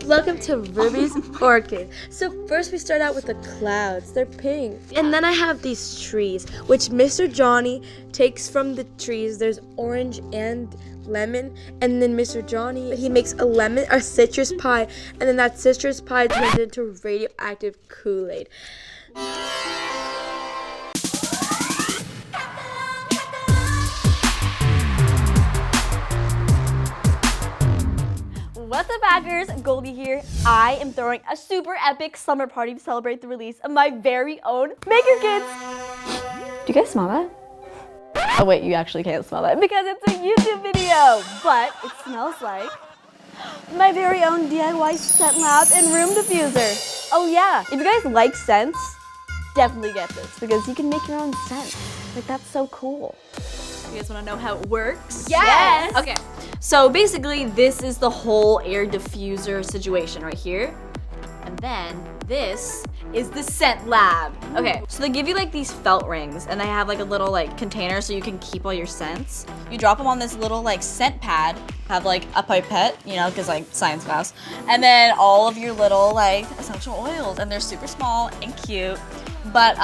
Welcome to Ruby's Orchid. So first we start out with the clouds. They're pink. And then I have these trees, which Mr. Johnny takes from the trees. There's orange and lemon. And then Mr. Johnny, he makes a citrus pie. And then that citrus pie turns into radioactive Kool-Aid. What's up, backers? Goldie here. I am throwing a super epic summer party to celebrate the release of my very own Maker Kits. Do you guys smell that? Oh wait, you actually can't smell that because it's a YouTube video, but it smells like my very own DIY scent lab and room diffuser. Oh yeah, if you guys like scents, definitely get this because you can make your own scent. Like, that's so cool. You guys want to know how it works? Yes! Okay, so basically this is the whole air diffuser situation right here. And then this is the scent lab. Okay, so they give you like these felt rings and they have like a little like container so you can keep all your scents. You drop them on this little like scent pad, have like a pipette, you know, because like science class, and then all of your little like essential oils, and they're super small and cute. But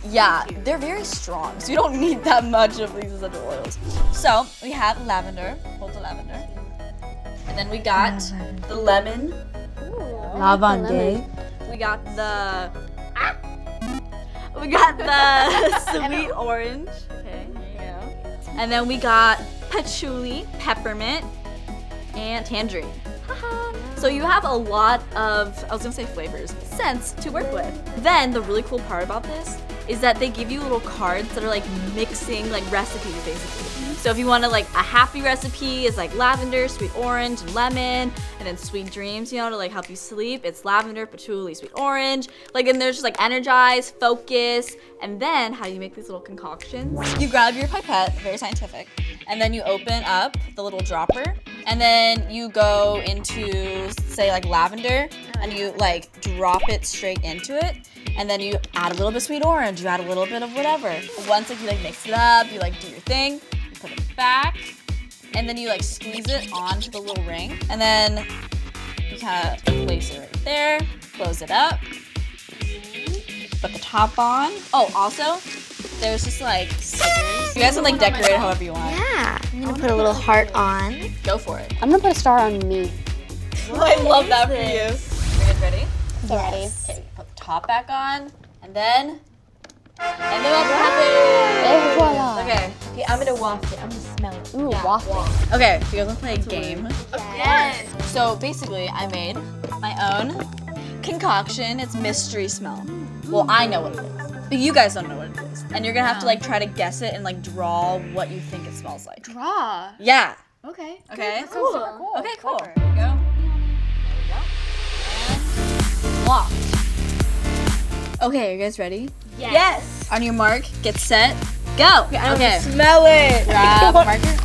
yeah, they're very strong, so you don't need that much of these essential oils. So we have lavender, hold the lavender, and then we got the lemon, Lavender. we got the sweet orange, okay, there you go, and then we got patchouli, peppermint, and tangerine. So you have a lot of, I was gonna say flavors, scents to work with. Then the really cool part about this is that they give you little cards that are like mixing like recipes basically. So if you want to like a happy recipe is like lavender, sweet orange, and lemon, and then sweet dreams, you know, to like help you sleep, it's lavender, patchouli, sweet orange. Like, and there's just like energize, focus, and then how you make these little concoctions. You grab your pipette, very scientific, and then you open up the little dropper, and then you go into, say, like lavender, and you like drop it straight into it, and then you add a little bit of sweet orange, you add a little bit of whatever. Once like you like mix it up, you like do your thing, you put it back, and then you like squeeze it onto the little ring, and then you kind of place it right there, close it up, put the top on. Oh, also, there's just like stickers. You guys can like decorate it however you want. Yeah, I'm gonna put a little heart on. Go for it. I'm gonna put a star on me. I love that for you. You guys ready? So ready. Okay, put the top back on, and then what happens? Et voila. Okay. Okay, I'm gonna waft it. I'm gonna smell it. Ooh, waffle. Okay, so you guys wanna play a game? Yes. So basically, I made my own concoction. It's mystery smell. Well, I know what it is, but you guys don't know what it is. And you're gonna have to like try to guess it and like draw what you think it smells like. Draw. Yeah. Okay. Okay. Cool. Super cool. Okay, cool. There we go. There we go. And locked. Okay, you guys ready? Yes. On your mark, get set, go. Okay. Smell it. Grab a marker.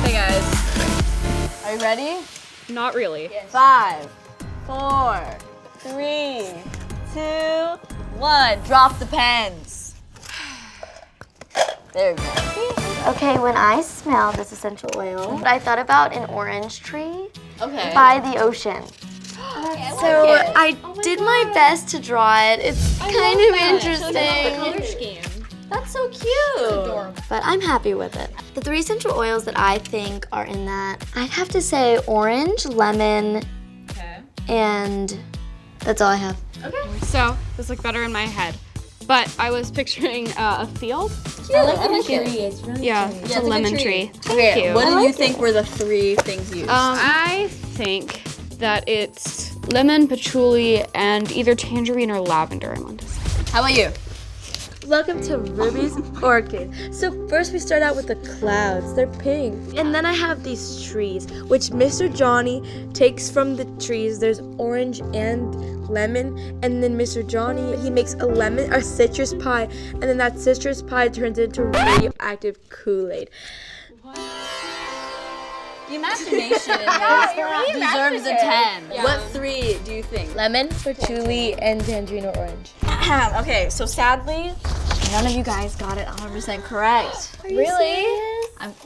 Hey guys, are you ready? Not really. 5, 4, 3, 2, 1. Drop the pens. There we go. Okay, when I smell this essential oil, I thought about an orange tree Okay. by the ocean. So I did my best to draw it. It's kind of interesting. scheme. That's so cute. But I'm happy with it. The 3 essential oils that I think are in that, I'd have to say orange, lemon, Okay. and that's all I have. So this looked better in my head, but I was picturing a field. I like the tree. It's really Yeah, pretty. it's Yeah, a it's like a lemon tree. tree. Okay, Thank you. what do you think were the 3 things used? I think that it's lemon, patchouli, and either tangerine or lavender. I'm on to say. How about you? Welcome to Ruby's Orchid. So first we start out with the clouds. They're pink. And then I have these trees, which Mr. Johnny takes from the trees. There's orange and lemon. And then Mr. Johnny, he makes a citrus pie. And then that citrus pie turns into radioactive Kool-Aid. The imagination in this deserves a 10. Yeah. What 3 do you think? Lemon, patchouli, and tangerine or orange. Okay, so sadly, none of you guys got it 100% correct. Really?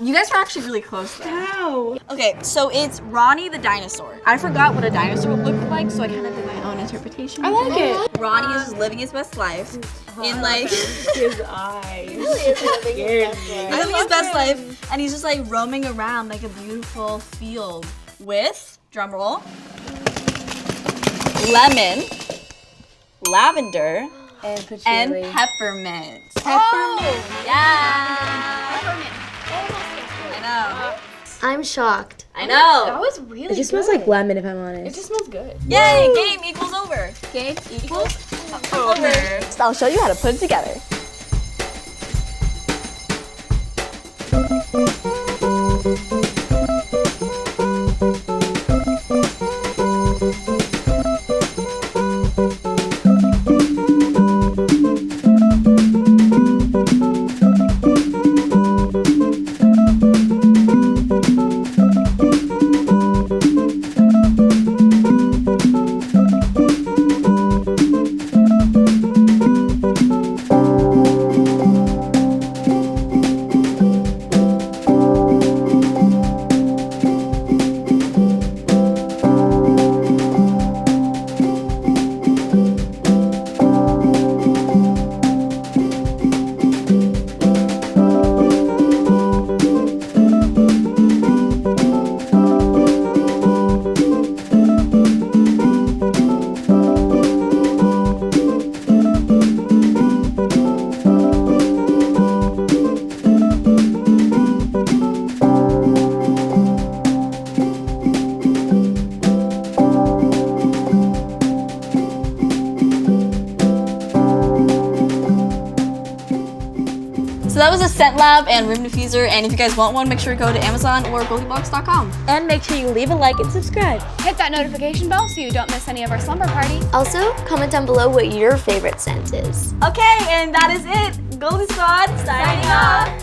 You guys were actually really close though. How? Okay, so it's Ronnie the dinosaur. I forgot what a dinosaur looked like, so I kind of did my own interpretation. I like it. Ronnie is just living his best life in like His eyes. he's living his best life, and he's just like roaming around like a beautiful field with, drum roll, lemon, lavender, And patchouli. and peppermint. Peppermint. Yeah. Peppermint. I know. I'm shocked. I know. That was really It just smells like lemon, if I'm honest. It just smells good. Yay! Game equals over. Game equals over. So I'll show you how to put it together. So that was a scent lab and room diffuser, and if you guys want one, make sure to go to Amazon or GoldieBlox.com. And make sure you leave a like and subscribe. Hit that notification bell so you don't miss any of our slumber party. Also, comment down below what your favorite scent is. Okay, and that is it. Goldie Squad signing off.